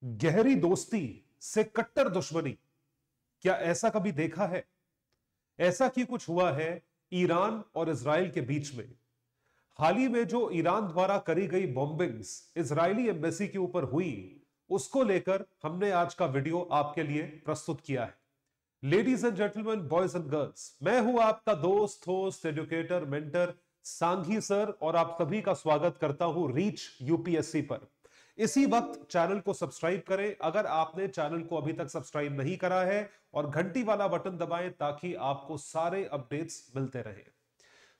गहरी दोस्ती से कट्टर दुश्मनी, क्या ऐसा कभी देखा है? ऐसा कि कुछ हुआ है ईरान और इजराइल के बीच में। हाल ही में जो ईरान द्वारा करी गई बॉम्बिंग्स इजरायली एम्बेसी के ऊपर हुई, उसको लेकर हमने आज का वीडियो आपके लिए प्रस्तुत किया है। Ladies and gentleman, boys and girls, मैं हूं आपका दोस्त, host, educator, mentor Sanghi sir, और आप सभी का स्वागत करता हूं रीच यूपीएससी पर। इसी वक्त चैनल को सब्सक्राइब करें अगर आपने चैनल को अभी तक सब्सक्राइब नहीं करा है, और घंटी वाला बटन दबाएं ताकि आपको सारे अपडेट्स मिलते रहें।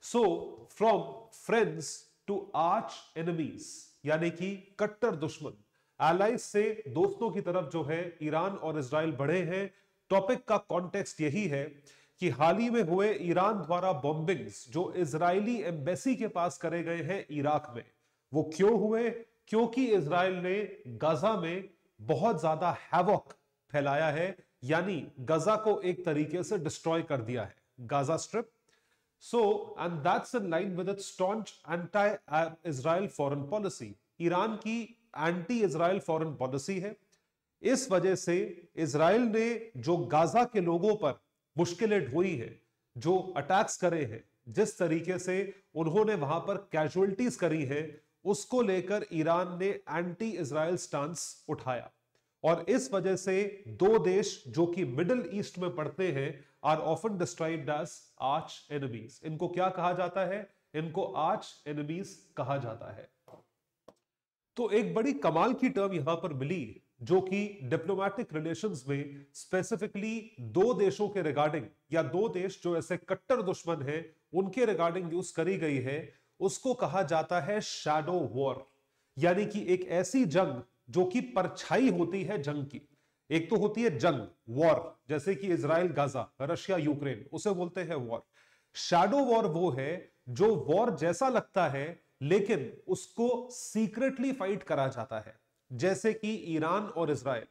So from friends to arch enemies, यानी कि कट्टर दुश्मन, एलाइज से दोस्तों की तरफ जो है ईरान और इजराइल बढ़े हैं। टॉपिक का कॉन्टेक्स्ट यही है कि हाल ही में हुए ईरान द्वारा बॉम्बिंग्स जो इजरायली एम्बेसी के पास करे गए हैं इराक में, वो क्यों हुए? क्योंकि इजराइल ने गाजा में बहुत ज्यादा हैवॉक फैलाया है, यानी गाजा को एक तरीके से डिस्ट्रॉय कर दिया है, Gaza strip. So, and that's in line with its staunch anti-Israel foreign policy. Iran की एंटी इजराइल फॉरेन पॉलिसी है। इस वजह से इजराइल ने जो गाजा के लोगों पर मुश्किलें ढोई हैं, जो अटैक्स करे हैं, जिस तरीके से उन्होंने वहां पर कैजुअलिटीज करी हैं, उसको लेकर ईरान ने एंटी इजराइल स्टांस उठाया। और इस वजह से दो देश जो कि मिडिल ईस्ट में पड़ते हैं are often described as arch enemies. इनको क्या कहा जाता है? इनको आर्च एनिमीज कहा जाता है। तो एक बड़ी कमाल की टर्म यहां पर मिली, जो कि डिप्लोमेटिक रिलेशंस में स्पेसिफिकली दो देशों के रिगार्डिंग, या दो देश जो ऐसे कट्टर दुश्मन हैं उनके रिगार्डिंग यूज करी गई है। उसको कहा जाता है शैडो वॉर, यानी कि एक ऐसी जंग जो कि परछाई होती है जंग की। एक तो होती है जंग, वॉर, जैसे कि इजराइल गाजा, रशिया यूक्रेन, उसे बोलते हैं वॉर। शैडो वॉर वो है जो वॉर जैसा लगता है लेकिन उसको सीक्रेटली फाइट करा जाता है। जैसे कि ईरान और इजराइल,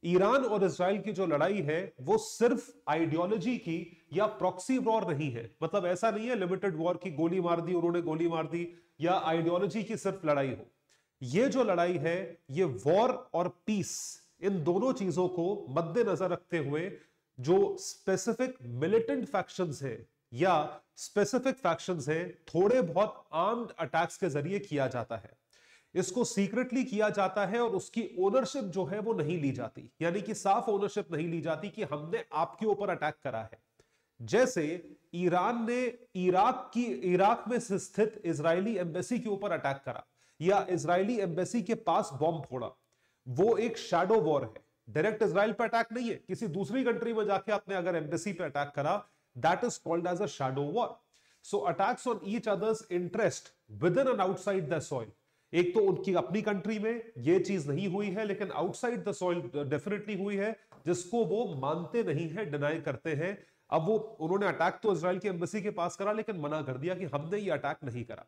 ईरान और इजराइल की जो लड़ाई है वो सिर्फ आइडियोलॉजी की या प्रॉक्सी वॉर नहीं है। मतलब ऐसा नहीं है लिमिटेड वॉर की, गोली मार दी उन्होंने, गोली मार दी, या आइडियोलॉजी की सिर्फ लड़ाई हो। ये जो लड़ाई है ये वॉर और पीस, इन दोनों चीजों को मद्देनजर रखते हुए जो स्पेसिफिक मिलिटेंट फैक्शंस है या स्पेसिफिक फैक्शंस है, थोड़े बहुत आर्म्ड अटैक्स के जरिए किया जाता है। इसको सीक्रेटली किया जाता है और उसकी ओनरशिप जो है वो नहीं ली जाती, यानी कि साफ ओनरशिप नहीं ली जाती कि हमने आपके ऊपर अटैक करा है। जैसे ईरान ने इराक में स्थित इजरायली एम्बेसी के ऊपर अटैक करा या इजरायली एम्बेसी के पास बॉम्ब फोड़ा, वो एक शैडो वॉर है। डायरेक्ट इजराइल पे अटैक नहीं है, किसी दूसरी कंट्री में जाके आपने अगर एम्बेसी पे अटैक करा, that is called as a shadow war. So attacks on each other's interest within and outside the soil. एक तो उनकी अपनी कंट्री में ये चीज नहीं हुई है, लेकिन आउटसाइड द सॉइल डेफिनेटली हुई है, जिसको वो मानते नहीं है, डिनाई करते हैं। अब वो उन्होंने अटैक तो इजराइल की एम्बेसी के पास करा, लेकिन मना कर दिया कि हमने ये अटैक नहीं करा।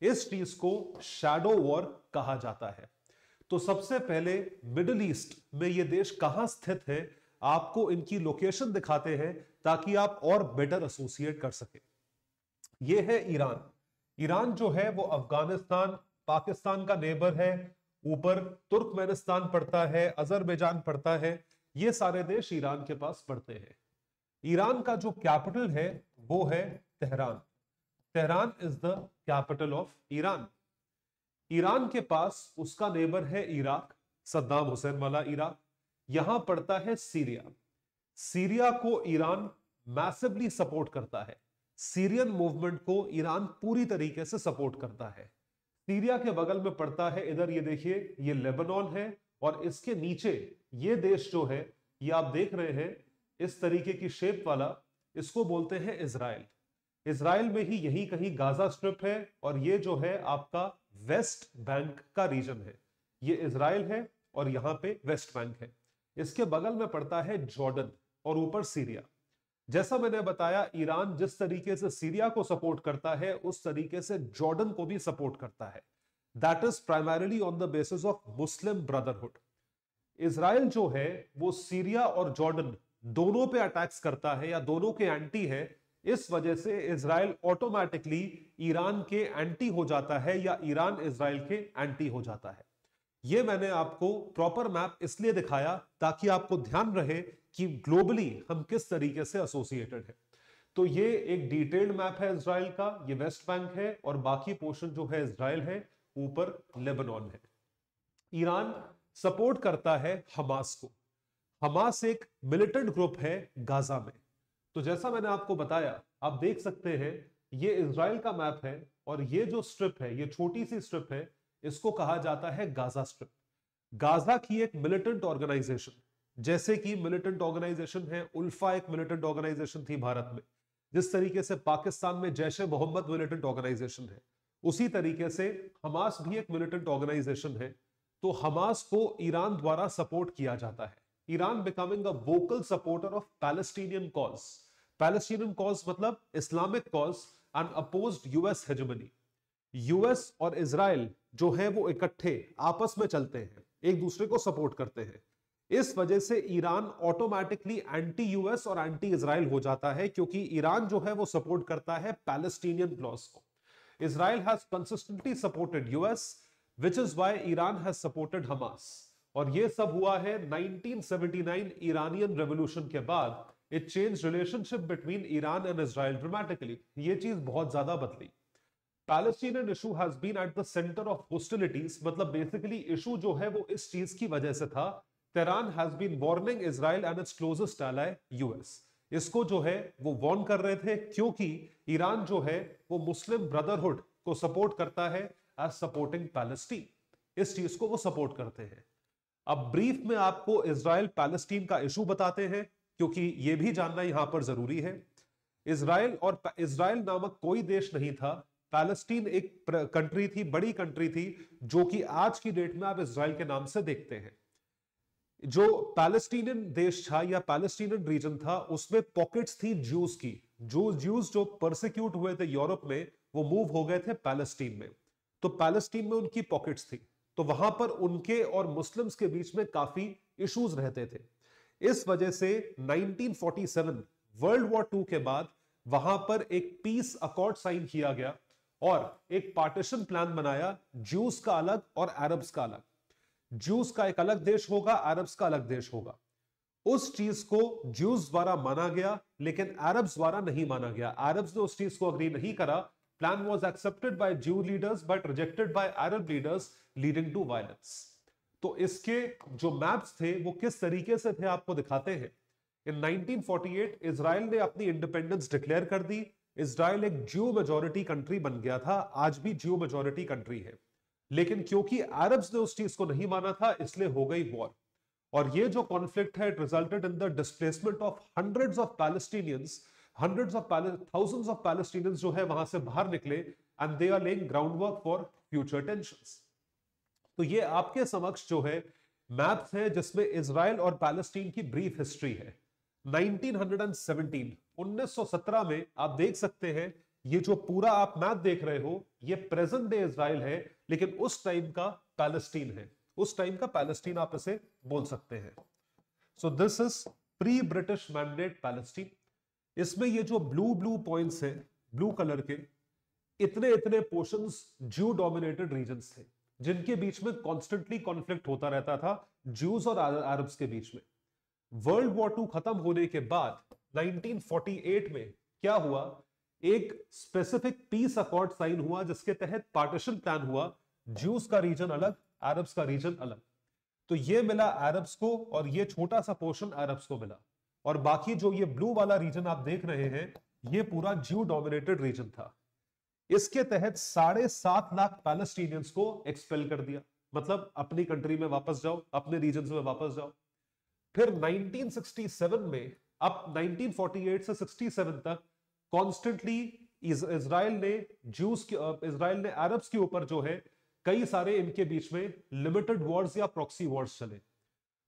इस चीज को शैडो वॉर कहा जाता है। तो सबसे पहले मिडिल ईस्ट में ये देश कहां स्थित है, आपको इनकी लोकेशन दिखाते हैं ताकि आप और बेटर एसोसिएट कर सके। ये है ईरान। ईरान जो है वो अफगानिस्तान, पाकिस्तान का नेबर है। ऊपर तुर्कमेनिस्तान पड़ता है, अजरबैजान पड़ता है। ये सारे देश ईरान के पास पड़ते हैं। ईरान का जो कैपिटल है वो है Tehran. Tehran is the capital of Iran. Iran के पास उसका नेबर है इराक, सद्दाम हुसैन वाला इराक। यहां पड़ता है सीरिया। सीरिया को ईरान मैसिवली सपोर्ट करता है। सीरियन मूवमेंट को ईरान पूरी तरीके से सपोर्ट करता है। सीरिया के बगल में पड़ता है, इधर ये देखिए, ये लेबनान है, और इसके नीचे ये देश जो है, ये आप देख रहे हैं इस तरीके की शेप वाला, इसको बोलते हैं इजराइल। इजराइल में ही यही कहीं गाजा स्ट्रिप है, और ये जो है आपका वेस्ट बैंक का रीजन है। ये इजराइल है और यहां पे वेस्ट बैंक है। इसके बगल में पड़ता है जॉर्डन और ऊपर सीरिया। जैसा मैंने बताया, ईरान जिस तरीके से सीरिया को सपोर्ट करता है उस तरीके से जॉर्डन को भी सपोर्ट करता है। That is primarily on the basis of Muslim brotherhood. Israel जो है वो सीरिया और जॉर्डन दोनों पे अटैक्स करता है या दोनों के एंटी है। इस वजह से इजराइल ऑटोमेटिकली ईरान के एंटी हो जाता है या ईरान इजराइल के एंटी हो जाता है। ये मैंने आपको प्रॉपर मैप इसलिए दिखाया ताकि आपको ध्यान रहे कि ग्लोबली हम किस तरीके से एसोसिएटेड है। तो ये एक डिटेल्ड मैप है इजराइल का, ये वेस्ट बैंक है और बाकी पोर्शन जो है इजराइल है, ऊपर लेबनान है। ईरान सपोर्ट करता है हमास को। हमास एक मिलिटेंट ग्रुप है गाजा में। तो जैसा मैंने आपको बताया, आप देख सकते हैं ये इजराइल का मैप है और ये जो स्ट्रिप है, ये छोटी सी स्ट्रिप है, इसको कहा जाता है गाजा स्ट्रिप। गाजा की एक मिलिटेंट ऑर्गेनाइजेशन, जैसे कि मिलिटेंट ऑर्गेनाइजेशन है उल्फा, एक मिलिटेंट ऑर्गेनाइजेशन थी भारत में, जिस तरीके से पाकिस्तान में जैश ए मोहम्मद मिलिटेंट ऑर्गेनाइजेशन है, उसी तरीके से हमास भी एक मिलिटेंट ऑर्गेनाइजेशन है। तो हमास को ईरान द्वारा सपोर्ट किया जाता है। Iran becoming a vocal supporter of Palestinian cause. Palestinian cause मतलब Islamic cause and opposed US hegemony. US और इजराइल जो है वो इकट्ठे आपस में चलते हैं, एक दूसरे को सपोर्ट करते हैं। इस वजह से ईरान ऑटोमेटिकली एंटी यूएस और एंटी इजराइल हो जाता है, क्योंकि ईरान जो है वो सपोर्ट करता है पैलेस्टीनियन क्लॉज को। Israel has consistently supported US, which is why Iran has supported Hamas. और ये सब हुआ है 1979 ईरानियन रेवोल्यूशन के बाद। It change relationship between Iran and Israel dramatically. ये चीज बहुत ज्यादा बदली। Palestinian issue has been at the centre of hostilities, मतलब बेसिकली इशू जो है वो इस चीज की वजह से था। Tehran has been warning Israel and its closest ally US. इसको जो है वो वार्न कर रहे थे, क्योंकि ईरान जो है वो मुस्लिम ब्रदरहुड को सपोर्ट करता है एज सपोर्टिंग पैलेस्टीन। इस चीज को वो सपोर्ट करते हैं। अब ब्रीफ में आपको इजराइल पैलेस्टीन का इशू बताते हैं, क्योंकि ये भी जानना यहां पर जरूरी है। इजराइल नामक कोई देश नहीं था। पैलेस्टीन एक कंट्री थी, बड़ी कंट्री थी, जो कि आज की डेट में आप इजराइल के नाम से देखते हैं। जो पैलेस्टीनियन देश था या पैलेस्टीनियन रीजन था, उसमें पॉकेट्स थी ज्यूज की। जो ज्यूज जो परसिक्यूट हुए थे यूरोप में, वो मूव हो गए थे पैलेस्टीन में। तो पैलेस्टीन में उनकी पॉकेट्स थी, तो वहां पर उनके और मुस्लिम्स के बीच में काफी इश्यूज रहते थे। इस वजह से 1947 वर्ल्ड वॉर 2 के बाद वहां पर एक पीस अकॉर्ड साइन किया गया और एक पार्टीशन प्लान बनाया, ज्यूज का अलग और अरब्स का अलग। ज्यूज का एक अलग देश होगा, अरब्स का अलग देश होगा। उस चीज को ज्यूज द्वारा माना गया, लेकिन अरब्स द्वारा नहीं माना गया। अरब्स ने उस चीज को अग्री नहीं करा। Plan was accepted by Jew leaders but rejected by Arab leaders, leading to violence. तो इसके जो मैप्स थे वो किस तरीके से थे आपको दिखाते हैं। इन 1948 इजराइल ने अपनी इंडिपेंडेंस डिक्लेयर कर दी। इजराइल एक ज्यू मेजॉरिटी कंट्री बन गया था, आज भी ज्यू मेजॉरिटी कंट्री है। लेकिन क्योंकि अरब्स ने उस चीज को नहीं माना था, इसलिए हो गई वॉर। और ये जो कॉन्फ्लिक्ट है, it resulted in the displacement of hundreds of Palestinians, thousands of Palestinians जो है वहां से बाहर निकले, and they are laying ground work for future tensions. तो ये आपके समक्ष जो है मैप्स है, जिसमें इजराइल और पैलेस्टीन की ब्रीफ हिस्ट्री है। 1917 में आप देख सकते हैं, ये जो पूरा आप मैप देख रहे हो, ये प्रेजेंट डे इजराइल है, लेकिन उस टाइम का पैलेस्टीन है। उस टाइम का पैलेस्टीन आप इसे बोल सकते हैं। So this is pre British mandate Palestine. इसमें ये जो ब्लू ब्लू पॉइंट्स हैं, ब्लू कलर के, इतने इतने पोर्शंस ज्यू डोमिनेटेड रीजन्स थे, जिनके बीच में कॉन्स्टेंटली कॉन्फ्लिक्ट होता रहता था ज्यूज और अरब्स के बीच में। वर्ल्ड वॉर 2 खत्म होने के बाद 1948 में क्या हुआ, एक स्पेसिफिक पीस अकॉर्ड साइन हुआ, जिसके तहत पार्टीशन प्लान हुआ। ज्यूज का रीजन अलग, अरब्स का रीजन अलग। तो ये मिला अरब्स को, और ये छोटा सा पोर्शन अरब्स को मिला। और बाकी जो ये ब्लू वाला रीजन आप देख रहे हैं, ये पूरा ज्यू डोमिनेटेड रीजन था। इसके तहत 7.5 लाख पैलेस्टीनियंस को एक्सपेल कर दिया, मतलब अपनी कंट्री में वापस जाओ, अपने रीजन में वापस जाओ। फिर 1967 में, अब 1948 से 67 तक कॉन्स्टेंटली इजराइल ने अरब्स के ऊपर जो है कई सारे इनके बीच में लिमिटेड वॉर्स या प्रॉक्सी वॉर्स चले।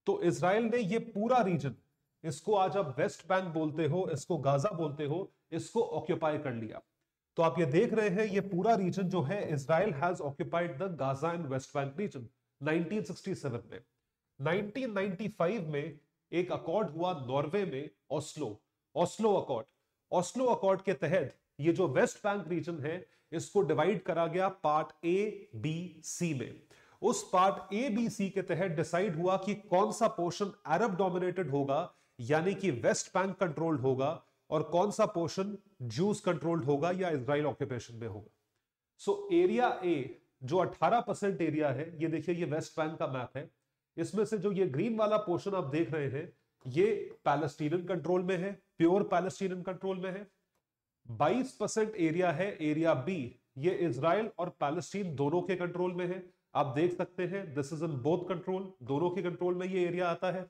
तो इजराइल ने ये पूरा रीजन, इसको आज आप वेस्ट बैंक बोलते हो, इसको गाजा बोलते हो, इसको ऑक्यूपाई कर लिया। तो आप ये देख रहे हैं, ये पूरा रीजन जो है, Israel has occupied the Gaza and West Bank region 1967 में। 1995 में एक अकॉर्ड हुआ नॉर्वे में, ओस्लो अकॉर्ड। ओस्लो अकॉर्ड के तहत ये जो वेस्ट बैंक रीजन है, इसको डिवाइड करा गया पार्ट ए, बी, सी में। उस पार्ट ए बी सी के तहत डिसाइड हुआ कि कौन सा पोर्शन अरब डोमिनेटेड होगा, यानी कि वेस्ट बैंक कंट्रोल्ड होगा, और कौन सा पोर्शन जूस कंट्रोल्ड होगा या इजराइल ऑक्यूपेशन में होगा। सो एरिया ए जो 18% एरिया है, ये देखिए ये वेस्ट बैंक का मैप है, इसमें से जो ये ग्रीन वाला पोर्शन आप देख रहे हैं ये पैलेस्टीनियन कंट्रोल में है, प्योर पैलेस्टीनियन कंट्रोल में है। 22% एरिया है एरिया बी, ये इजराइल और पैलेस्टीन दोनों के कंट्रोल में है। आप देख सकते हैं this is in both control, दोनों के कंट्रोल में ये एरिया आता है।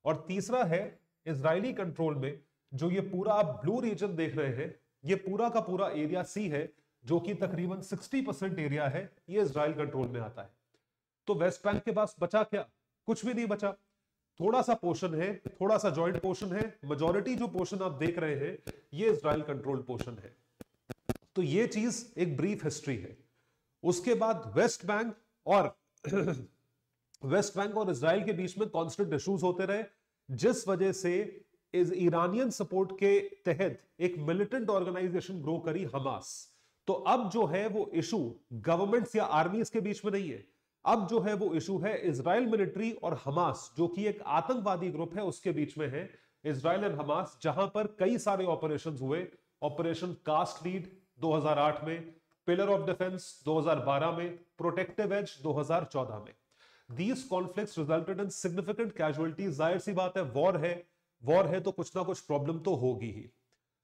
और तीसरा है इजरायली कंट्रोल में, जो ये पूरा आप ब्लू रीजन देख रहे हैं, ये पूरा का पूरा एरिया सी है, जो कि तकरीबन 60% एरिया है, ये इजराइल कंट्रोल में आता है। तो वेस्ट बैंक के पास बचा क्या? कुछ भी नहीं बचा। थोड़ा सा पोर्शन है, थोड़ा सा जॉइंट पोर्शन है, मेजॉरिटी जो पोर्शन आप देख रहे हैं ये इजराइल कंट्रोल्ड पोर्शन है। तो ये चीज एक ब्रीफ हिस्ट्री है। उसके बाद वेस्ट बैंक और इजराइल के बीच में कॉन्स्टेंट इश्यूज होते रहे, जिस वजह से इस ईरानियन सपोर्ट के तहत एक मिलिटेंट ऑर्गेनाइजेशन ग्रो करी, हमास। तो अब जो है वो इशू गवर्नमेंट्स या आर्मीज के बीच में नहीं है, अब जो है वो इशू है इजराइल मिलिट्री और हमास, जो कि एक आतंकवादी ग्रुप है, उसके बीच में है। इजराइल एंड हमास, जहां पर कई सारे ऑपरेशंस हुए। ऑपरेशन कास्ट लीड 2008 में, पिलर ऑफ डिफेंस 2012 में, प्रोटेक्टिव एज 2014 में। These conflicts resulted in significant casualties। जाहिर सी बात है, वॉर है तो कुछ ना कुछ प्रॉब्लम तो होगी ही।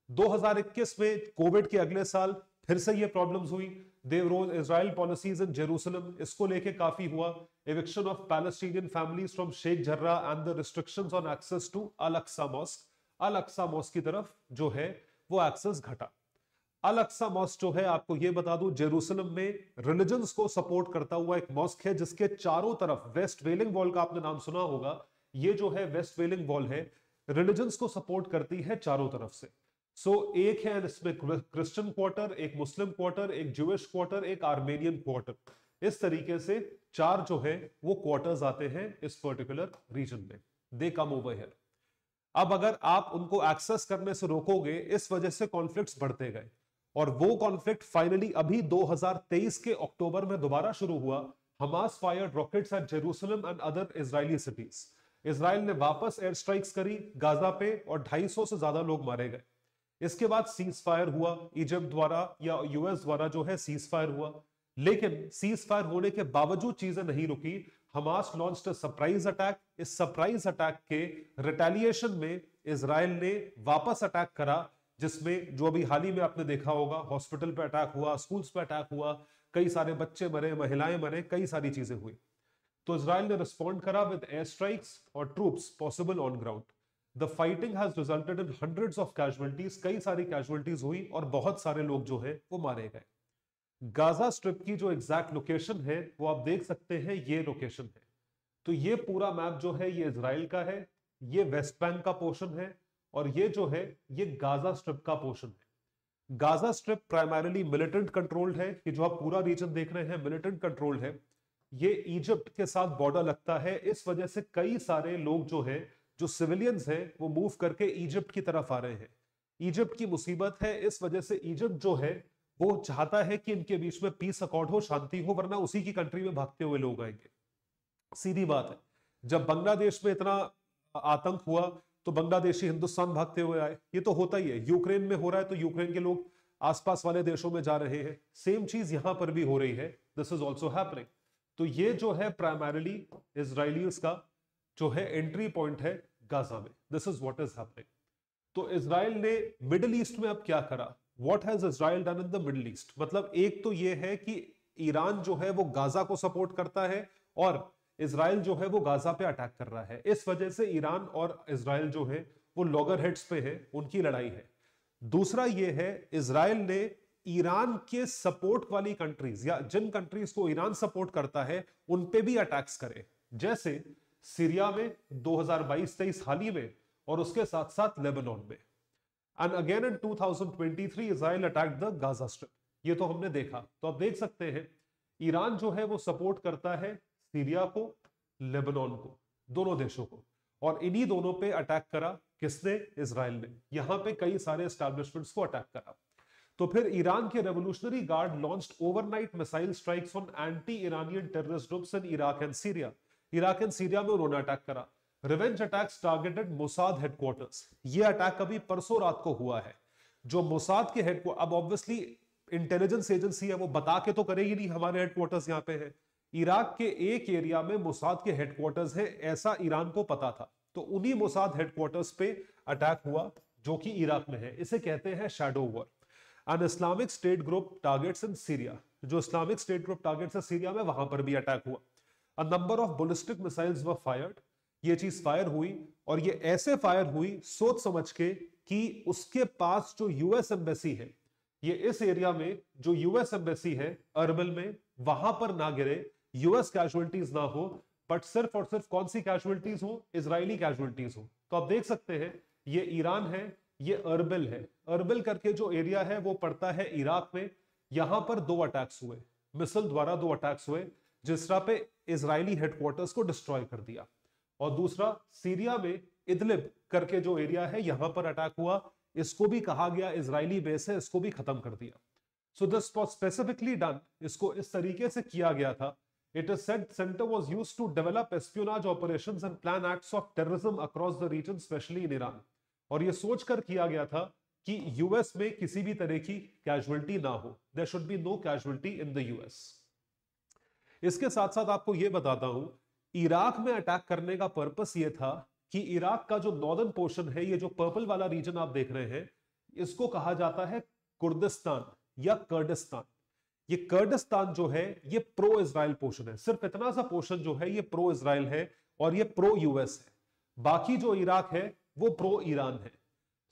2021 में कोविड के अगले साल फिर से ये प्रॉब्लम्स हुई। इजराइल पॉलिसीज इन जेरूसलम, इसको लेके काफी हुआ। Eviction of Palestinian families from Sheikh Jarrah and the restrictions on access to Al Aqsa mosque. Al Aqsa mosque की तरफ जो है वो एक्सेस घटा। अल अक्सा मॉस्क जो है, आपको ये बता दूं, जेरूसलम में रिलीजन्स को सपोर्ट करता हुआ एक मॉस्क है, जिसके चारों तरफ वेस्ट वेलिंग वॉल का आपने नाम सुना होगा। ये जो है वेस्ट वेलिंग वॉल है, रिलीजन्स को सपोर्ट करती है चारों तरफ से। एक है इसमें क्रिश्चियन क्वार्टर, एक मुस्लिम क्वार्टर, एक ज्यूइश क्वार्टर, एक आर्मेनियन क्वार्टर। इस तरीके से 4 जो है वो क्वार्टर्स आते हैं इस पर्टिकुलर रीजन में। दे कम ओवर हियर। अब अगर आप उनको एक्सेस करने से रोकोगे, इस वजह से कॉन्फ्लिक्ट्स बढ़ते गए, और वो कॉन्फ्लिक्ट फाइनली अभी 2023 के अक्टूबर में दोबारा शुरू हुआ। Hamas fired rockets at Jerusalem and other Israeli cities. Israel ने वापस एयर स्ट्राइक्स करी गाजा पे, और 250 से ज्यादा लोग मारे गए। इसके बाद सीज फायर हुआ, इजिप्ट द्वारा या यूएस द्वारा जो है सीज फायर हुआ। लेकिन सीज फायर होने के बावजूद चीजें नहीं रुकी। Hamas launched a surprise attack. इस सरप्राइज अटैक के रिटेलिएशन में इजराइल ने वापस अटैक करा, जिसमें जो अभी हाल ही में आपने देखा होगा, हॉस्पिटल पे अटैक हुआ, स्कूल्स पे अटैक हुआ, कई सारे बच्चे मरे, महिलाएं मरे, कई सारी चीजें हुई। तो इजराइल ने रिस्पॉन्ड करा विद एयर स्ट्राइक्स और troops possible on ground. The fighting has resulted in hundreds of casualties. कई सारी कैजुअलिटीज हुई और बहुत सारे लोग जो है वो मारे गए। गाजा स्ट्रिप की जो एग्जैक्ट लोकेशन है वो आप देख सकते हैं, ये लोकेशन है। तो ये पूरा मैप जो है ये इजराइल का है, ये वेस्ट बैंक का पोर्शन है, और ये जो है ये गाजा स्ट्रिप का पोर्शन है। Gaza strip primarily militant controlled है। ये जो आप पूरा रीजन देख रहे हैं मिलिटेंट कंट्रोल्ड है। ये इजिप्ट के साथ बॉर्डर लगता है, इस वजह से कई सारे लोग जो हैं, जो सिविलियंस हैं, वो मूव करके इजिप्ट की तरफ आ रहे हैं। इजिप्ट की मुसीबत है, इस वजह से इजिप्ट जो है वो चाहता है कि इनके बीच में पीस अकॉर्ड हो, शांति हो, वरना उसी की कंट्री में भागते हुए लोग आएंगे। सीधी बात है, जब बांग्लादेश में इतना आतंक हुआ तो बांग्लादेशी हिंदुस्तान भागते हुए आए। ये तो होता ही है, यूक्रेन में हो रहा है तो यूक्रेन के लोग आसपास वाले देशों में जा रहे हैं। सेम चीज यहां पर भी हो रही है, दिस इज ऑल्सो हैपनिंग। तो ये जो है प्राइमरीली इजराइलियंस का जो है एंट्री पॉइंट है गाजा में। This is what is happening. तो इजराइल ने मिडिल ईस्ट में अब क्या करा? What has Israel done in the middle east? मतलब एक तो ये है कि ईरान जो है वो गाजा को सपोर्ट करता है, और इजराइल जो है वो गाजा पे अटैक कर रहा है। इस वजह से ईरान और इजराइल जो है वो लॉगर हेड्स पे है, उनकी लड़ाई है। दूसरा ये है, इजराइल ने ईरान के सपोर्ट वाली कंट्रीज या जिन कंट्रीज को ईरान सपोर्ट करता है उन पे भी अटैक्स करे, जैसे सीरिया में 2022-23 हाल ही में, और उसके साथ साथ लेबनान में। And again in 2023 Israel attacked the Gaza strip. ये तो हमने देखा। तो आप देख सकते हैं ईरान जो है वो सपोर्ट करता है सीरिया को, लेबनान को, दोनों देशों को, और इन्हीं दोनों पे अटैक करा किसने? इजराइल ने। यहां पे कई सारे एस्टैब्लिशमेंट्स को अटैक करा। तो फिर ईरान के revolutionary guard launched overnight missile strikes on anti Iranian terrorist groups in Iraq and Syria. Iraq and Syria में उन्होंने अटैक करा। Revenge attacks targeted Mossad headquarters. ये अटैक अभी परसों रात को हुआ है। जो मोसाद के हेडक्वार्टर, अब ऑब्वियसली इंटेलिजेंस एजेंसी है, वो बता के तो करेगी नहीं हमारे हेडक्वार्टर्स यहां पे है। इराक के एक एरिया में मोसाद के हेडक्वार्टर्स है, ऐसा ईरान को पता था। तो उन्हीं मोसाद हेडक्वार्टर्स पे अटैक हुआ जो कि इराक में है। इसे कहते हैं shadow war. An Islamic state group targets in Syria. जो इस्लामिक स्टेट ग्रुप टारगेट्स है सीरिया में, वहां पर भी अटैक हुआ। A number of ballistic missiles were fired. ये चीज फायर हुई, और ये ऐसे फायर हुई सोच समझ के कि उसके पास जो यूएस एम्बेसी है, ये इस एरिया में जो यूएस एम्बेसी है अर्बिल में, वहां पर ना गिरे, यूएस कैजुअलिटीज ना हो, बट सिर्फ और सिर्फ कौन सी कैजुअलिटीज हो? इजरायली कैजुअलिटीज हो। तो आप देख सकते हैं ये ईरान है, ये अर्बिल है। अर्बिल करके जो एरिया है वो पड़ता है इराक में। यहां पर दो अटैक्स हुए, मिसाइल द्वारा दो अटैक्स हुए, जिसरा पे इजरायली हेडक्वार्टर्स को डिस्ट्रॉय कर दिया। और दूसरा सीरिया में इदलिब करके जो एरिया है, यहां पर अटैक हुआ। इसको भी कहा गया इजरायली बेस है, इसको भी खत्म कर दिया। So this was specifically done, इसको इस तरीके से किया गया था। It is said centre was used to develop espionage operations and plan acts of terrorism across the region, especially in Iran. और यह सोचकर किया गया था कि यूएस में किसी भी तरह की कैजुअलिटी ना हो, there should be no casualty in the US. इसके साथ साथ आपको यह बताता हूं, इराक में अटैक करने का पर्पस यह था कि इराक का जो नॉर्दर्न पोर्शन है, ये जो पर्पल वाला रीजन आप देख रहे हैं, इसको कहा जाता है कुर्दिस्तान या कर्डिस्तान। ये कर्डिस्तान जो है ये प्रो इजराइल पोर्शन है। सिर्फ इतना सा पोर्शन जो है ये प्रो इजराइल है और ये प्रो यूएस है। बाकी जो इराक है वो प्रो ईरान है।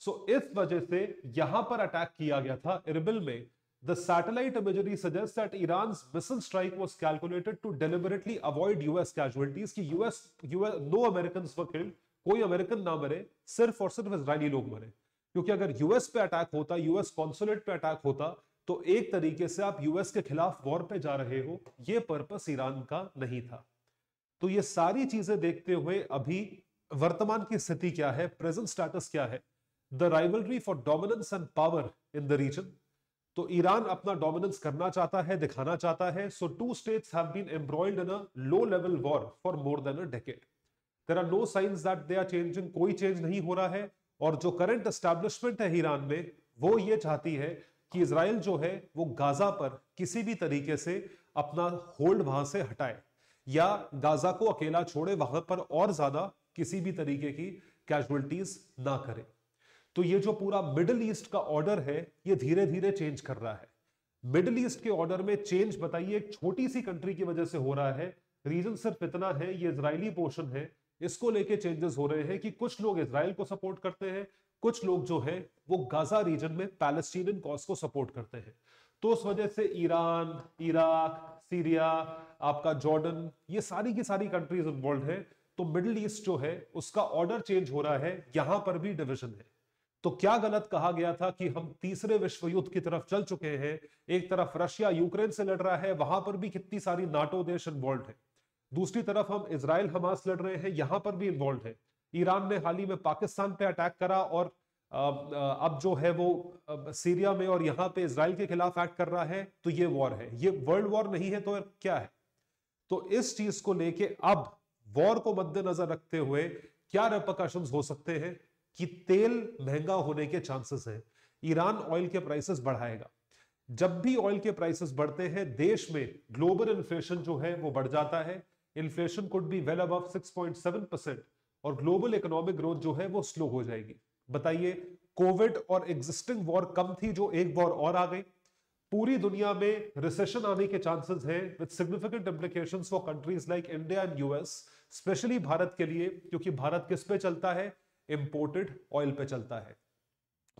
सो इस वजह से यहां पर अटैक किया गया था इरबिल में। The satellite imagery suggests that Iran's missile strike was calculated to deliberately avoid US casualties, कि US no Americans were killed, कोई अमेरिकन ना मरे, सिर्फ और सिर्फ इजरायली लोग मरे। क्योंकि अगर यूएस पे अटैक होता, यूएस कॉन्सुलेट पे अटैक होता, तो एक तरीके से आप यूएस के खिलाफ वॉर पे जा रहे हो। ये पर्पस ईरान का नहीं था। तो ये सारी चीजें देखते हुए अभी वर्तमान की स्थिति क्या है, प्रेजेंट स्टेटस क्या है? The rivalry for dominance and power in the region. तो ईरान अपना डोमिनेंस करना चाहता है, दिखाना चाहता है। So two states have been embroiled in a low level war for more than a decade. There are no signs that they are changing. कोई change नहीं हो रहा है। और जो करंट एस्टैब्लिशमेंट है ईरान में, वो ये चाहती है कि इजराइल जो है वो गाजा पर किसी भी तरीके से अपना होल्ड वहां से हटाए, या गाजा को अकेला छोड़े, वहां पर और ज्यादा किसी भी तरीके की कैजुअलिटीज ना करे। तो ये जो पूरा मिडिल ईस्ट का ऑर्डर है, ये धीरे धीरे चेंज कर रहा है। मिडिल ईस्ट के ऑर्डर में चेंज बताइए एक छोटी सी कंट्री की वजह से हो रहा है। रीजन सिर्फ इतना है, ये इजरायली पोर्शन है, इसको लेके चेंजेस हो रहे हैं कि कुछ लोग इजराइल को सपोर्ट करते हैं, कुछ लोग जो है वो गाजा रीजन में पैलेस्टीनियन कॉज को सपोर्ट करते हैं। तो उस वजह से ईरान, इराक, सीरिया, आपका जॉर्डन, ये सारी की सारी कंट्रीज इन्वॉल्व है। तो मिडिल ईस्ट जो है उसका ऑर्डर चेंज हो रहा है, यहां पर भी डिविजन है। तो क्या गलत कहा गया था कि हम तीसरे विश्व युद्ध की तरफ चल चुके हैं? एक तरफ रशिया यूक्रेन से लड़ रहा है, वहां पर भी कितनी सारी नाटो देश इन्वॉल्व है। दूसरी तरफ हम इजराइल हमास लड़ रहे हैं, यहां पर भी इन्वॉल्व है। ईरान ने हाल ही में पाकिस्तान पे अटैक करा, और अब जो है वो सीरिया में और यहां पे इजराइल के खिलाफ एक्ट कर रहा है। तो ये वॉर है, ये वर्ल्ड वॉर नहीं है तो क्या है? तो इस चीज को लेके अब वॉर को मद्देनजर रखते हुए क्या रिपरकशंस हो सकते हैं कि तेल महंगा होने के चांसेस हैं। ईरान ऑयल के प्राइसेस बढ़ाएगा। जब भी ऑयल के प्राइसेस बढ़ते हैं, देश में ग्लोबल इन्फ्लेशन जो है वो बढ़ जाता है। Inflation could be well above 6.7%, और ग्लोबल इकोनॉमिक ग्रोथ जो है वो स्लो हो जाएगी। बताइए, कोविड और एग्जिस्टिंग वॉर कम थी, जो एक वॉर और आ गई। पूरी दुनिया में रिसेशन आने के चांसेस हैं, with significant implications for countries like India and US, specially Bharat के लिए, क्योंकि भारत किस पे चलता है? इंपोर्टेड ऑयल पे चलता है।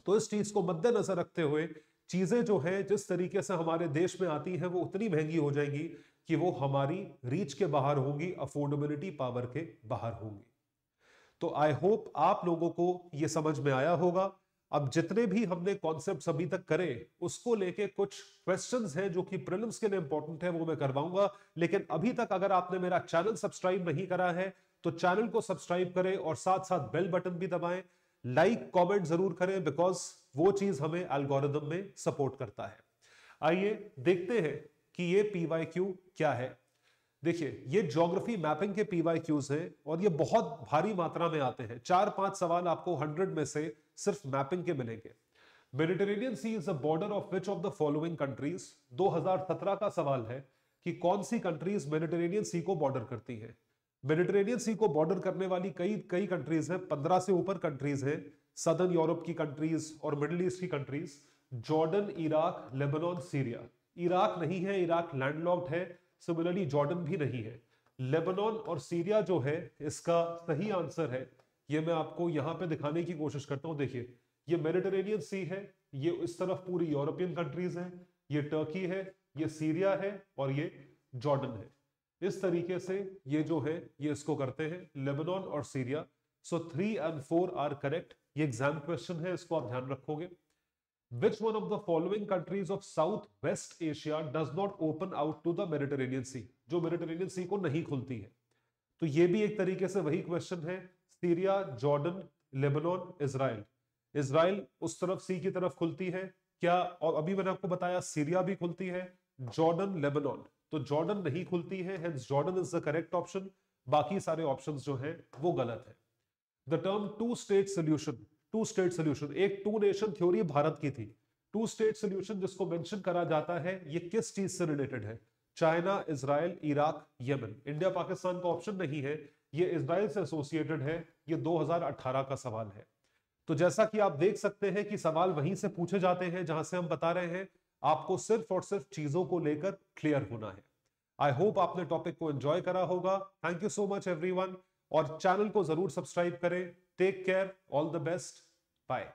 तो इस चीज को मद्देनजर रखते हुए चीजें जो है जिस तरीके से हमारे देश में आती हैं, वो उतनी महंगी हो जाएंगी कि वो हमारी रीच के बाहर होंगी, अफोर्डेबिलिटी पावर के बाहर होंगी। तो आई होप आप लोगों को ये समझ में आया होगा। अब जितने भी हमने कॉन्सेप्ट्स अभी तक करे, उसको लेके कुछ क्वेश्चंस हैं जो कि प्रीलिम्स के लिए इंपॉर्टेंट है, वो मैं करवाऊंगा। लेकिन अभी तक अगर आपने मेरा चैनल सब्सक्राइब नहीं करा है तो चैनल को सब्सक्राइब करें, और साथ साथ बेल बटन भी दबाएं, लाइक कमेंट जरूर करें, बिकॉज वो चीज हमें एल्गोरिदम में सपोर्ट करता है। आइए देखते हैं कि ये पीवाईक्यू क्या है। देखिए, ये ज्योग्राफी मैपिंग के पीवाईक्यूज हैं और ये बहुत भारी मात्रा में आते हैं। 4-5 सवाल आपको 100 में से सिर्फ मैपिंग के मिलेंगे। Mediterranean sea is the border of which of the following countries. 2017 का सवाल है कि कौन सी कंट्रीज मेडिटेरेनियन सी को बॉर्डर करती हैं। मेडिटेरेनियन सी को बॉर्डर करने वाली कई कई कंट्रीज हैं, 15 से ऊपर कंट्रीज हैं। सदर्न यूरोप की कंट्रीज और मिडिल ईस्ट की countries, Jordan, Iraq, Lebanon, Syria. Iraq नहीं है, इराक लैंडलॉक्ड है। सिमिलरली जॉर्डन भी नहीं है। लेबनान और सीरिया जो है, इसका सही आंसर है, ये मैं आपको यहां पे दिखाने की कोशिश करता हूं। देखिए, ये मेडिटेरेनियन सी है, ये इस तरफ पूरी यूरोपियन कंट्रीज हैं, ये टर्की है, ये सीरिया है और ये जॉर्डन है। इस तरीके से ये जो है ये इसको करते हैं, लेबनान और सीरिया। सो 3 और 4 आर करेक्ट। ये एग्जाम क्वेश्चन है, इसको आप ध्यान रखोगे। Which one of the following countries of South West Asia does not open out to the Mediterranean Sea? जो मेडिटेरेनियन सी को नहीं खुलती है। तो ये भी एक तरीके से वही क्वेश्चन है। Syria, Jordan, Lebanon, Israel. Israel उस तरफ सी की तरफ खुलती है क्या? और अभी मैंने आपको बताया सीरिया भी खुलती है, जॉर्डन, लेबनान। तो जॉर्डन नहीं खुलती है, hence Jordan is the correct option. बाकी सारे ऑप्शंस जो हैं वो गलत है। The term two state solution, two state solution एक टू नेशन थ्योरी भारत की थी। टू स्टेट सोल्यूशन जिसको मेंशन करा जाता है, ये किस चीज से रिलेटेड है? China, Israel, Iraq, Yemen. India Pakistan का ऑप्शन नहीं है, ये इजराइल से एसोसिएटेड है। ये 2018 का सवाल है। तो जैसा कि आप देख सकते हैं कि सवाल वहीं से पूछे जाते हैं जहां से हम बता रहे हैं, आपको सिर्फ और सिर्फ चीजों को लेकर क्लियर होना है। आई होप आपने टॉपिक को एंजॉय करा होगा। Thank you so much everyone, और चैनल को जरूर सब्सक्राइब करें। Take care, all the best, bye.